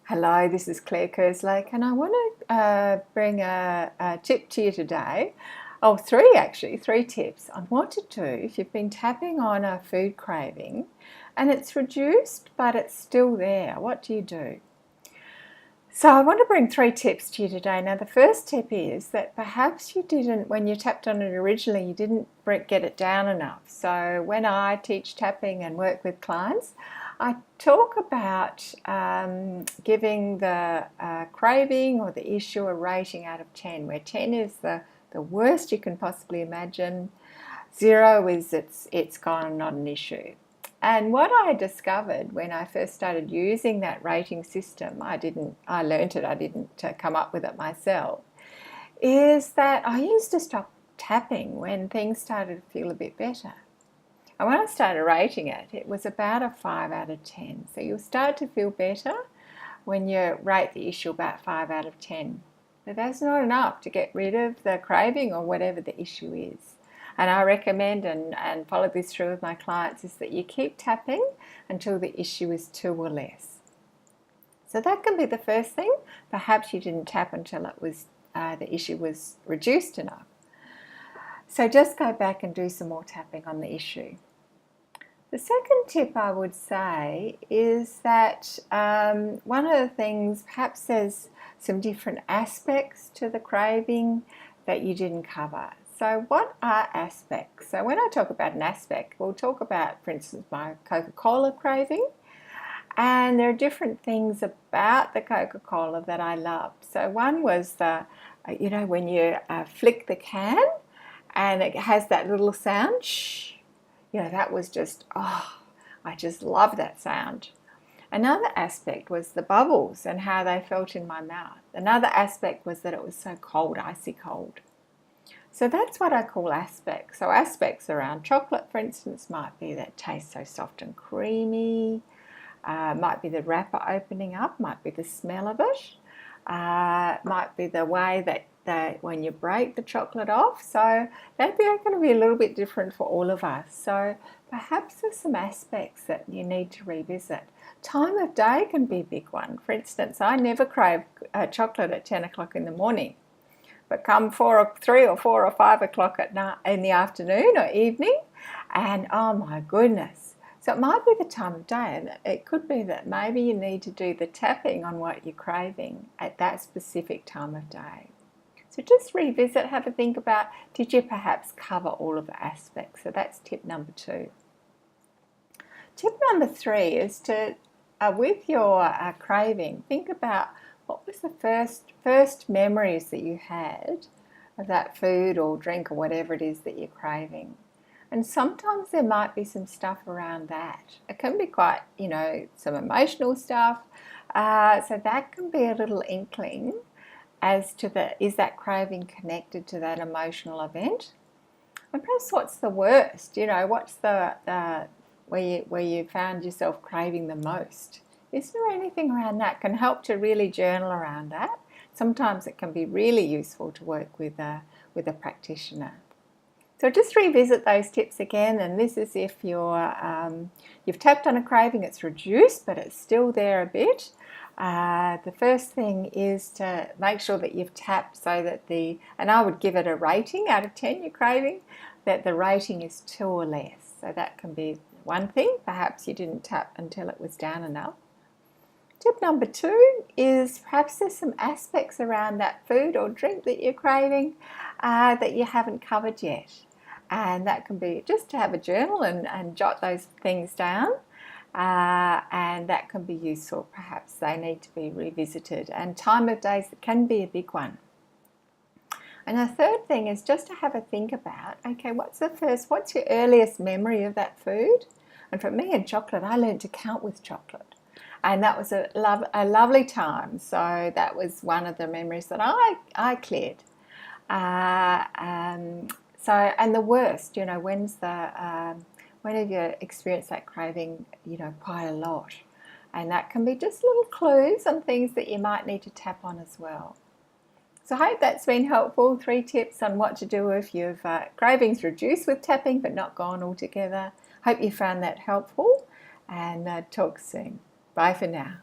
Hello, this is Kerslake, and I want to bring a tip to you today. Oh, three actually, three tips on what to do if you've been tapping on a food craving and it's reduced but it's still there. What do you do? So I want to bring three tips to you today. Now, the first tip is that perhaps you didn't, when you tapped on it originally, you didn't get it down enough. So when I teach tapping and work with clients, I talk about giving the craving or the issue a rating out of 10, where 10 is the worst you can possibly imagine. 0 is it's gone, not an issue. And what I discovered when I first started using that rating system, I learnt it, I didn't come up with it myself, is that I used to stop tapping when things started to feel a bit better. And when I started rating it, it was about a 5 out of 10. So you'll start to feel better when you rate the issue about 5 out of 10. But that's not enough to get rid of the craving or whatever the issue is. And I recommend and follow this through with my clients is that you keep tapping until the issue is 2 or less. So that can be the first thing. Perhaps you didn't tap until it was the issue was reduced enough. So just go back and do some more tapping on the issue. The second tip I would say is that one of the things, perhaps there's some different aspects to the craving that you didn't cover. So what are aspects? So when I talk about an aspect, we'll talk about, for instance, my Coca-Cola craving. And there are different things about the Coca-Cola that I love. So one was when you flick the can and it has that little sound, shh. That was just, I just love that sound. Another aspect was the bubbles and how they felt in my mouth. Another aspect was that it was so cold, icy cold. So that's what I call aspects. So aspects around chocolate, for instance, might be that it tastes so soft and creamy, might be the wrapper opening up, might be the smell of it, might be the way that when you break the chocolate off. So they're going to be a little bit different for all of us. So perhaps there's some aspects that you need to revisit. Time of day can be a big one. For instance, I never crave chocolate at 10 o'clock in the morning. But come 3 or 4 or 5 o'clock at night, in the afternoon or evening, and oh my goodness. So it might be the time of day, and it could be that maybe you need to do the tapping on what you're craving at that specific time of day. So just revisit, have a think about, did you perhaps cover all of the aspects? So that's tip number 2. Tip number 3 is to, with your craving, think about what was the first memories that you had of that food or drink or whatever it is that you're craving. And sometimes there might be some stuff around that. It can be quite, some emotional stuff. So that can be a little inkling as to is that craving connected to that emotional event? And perhaps what's the worst? What's the where you found yourself craving the most? Is there anything around that can help to really journal around that? Sometimes it can be really useful to work with a practitioner. So just revisit those tips again, and this is if you've tapped on a craving, it's reduced, but it's still there a bit. The first thing is to make sure that you've tapped so that and I would give it a rating out of 10, your craving, that the rating is 2 or less. So that can be one thing. Perhaps you didn't tap until it was down enough. Tip number 2 is perhaps there's some aspects around that food or drink that you're craving that you haven't covered yet. And that can be just to have a journal and jot those things down. And that can be useful. Perhaps they need to be revisited. And time of days can be a big one. And the third thing is just to have a think about, okay, what's your earliest memory of that food? And for me in chocolate, I learned to count with chocolate. And that was a lovely time. So that was one of the memories that I cleared. And the worst, when have you experienced that craving, quite a lot? And that can be just little clues on things that you might need to tap on as well. So I hope that's been helpful. 3 tips on what to do if you've cravings reduced with tapping but not gone altogether. Hope you found that helpful, and talk soon. Bye for now.